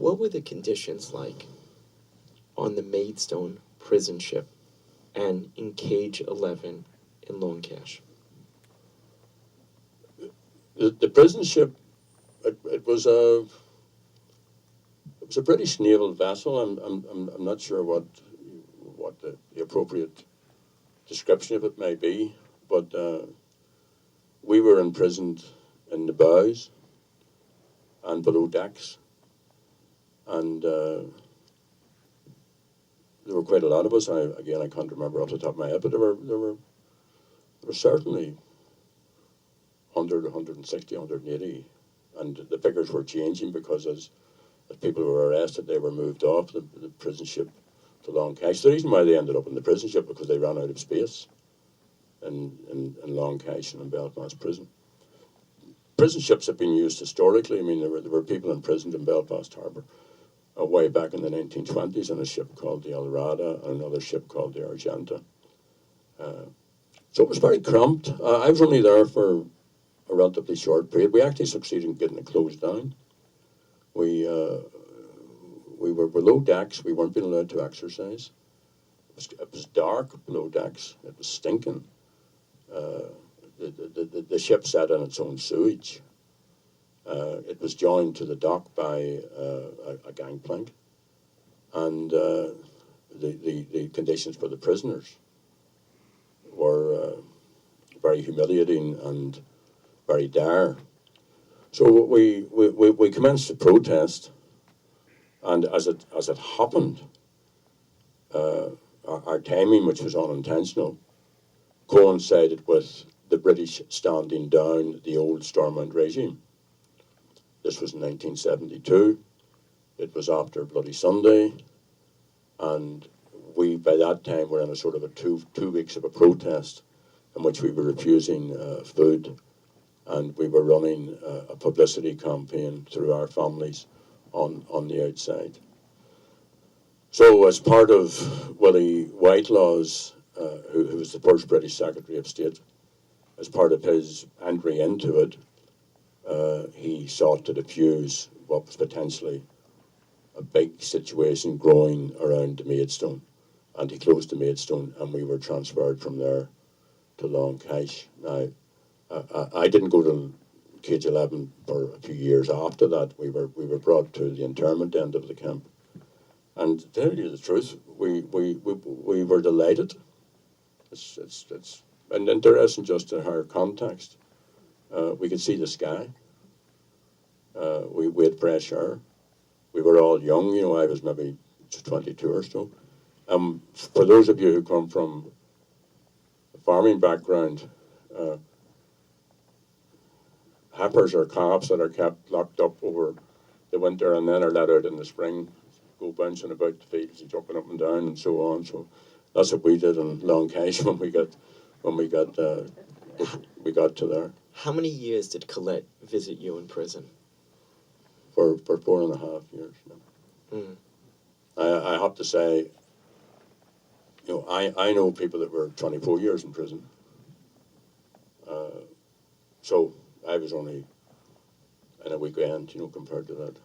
what were the conditions like on the Maidstone prison ship and in Cage 11 in Lone Cache? The prison ship, it was a British naval vessel. I'm not sure what the appropriate description of it may be, but we were imprisoned in the bows and below decks, and there were quite a lot of us. I can't remember off the top of my head, but there were certainly 100, 160, 180, and the figures were changing because as people were arrested, they were moved off the prison ship to Long Cache. The reason why they ended up in the prison ship because they ran out of space in Long Cache and in Belfast prison. Prison ships have been used historically. I mean, there were people imprisoned in Belfast Harbour way back in the 1920s on a ship called the Eldorado and another ship called the Argenta. So it was very cramped. I was only there for a relatively short period. We actually succeeded in getting it closed down. We were below decks. We weren't being allowed to exercise. It was dark below decks. It was stinking. The ship sat in its own sewage. It was joined to the dock by a gangplank, and the conditions for the prisoners were very humiliating and very dire. So we commenced a protest, and as it happened, our timing, which was unintentional, coincided with the British standing down the old Stormont regime. This was in 1972. It was after Bloody Sunday, and we, by that time, were in a sort of a two weeks of a protest in which we were refusing food, and we were running a publicity campaign through our families on the outside. So as part of Willie Whitelaw's, who was the first British Secretary of State, as part of his entry into it, he sought to diffuse what was potentially a big situation growing around the Maidstone. And he closed the Maidstone, and we were transferred from there to Long Cache. Now, I didn't go to Cage 11 for a few years after that. We were brought to the internment end of the camp. And to tell you the truth, we were delighted. It's and interesting just in our context. We could see the sky. We had fresh air. We were all young, you know, I was maybe 22 or so. For those of you who come from a farming background, heifers or calves that are kept locked up over the winter and then are let out in the spring, go bouncing about the fields and jumping up and down and so on. So that's what we did in Long Cache when we got to there. How many years did Colette visit you in prison? For 4.5 years. No. I have to say, you know, I know people that were 24 years in prison. So I was only in a weekend, you know, compared to that.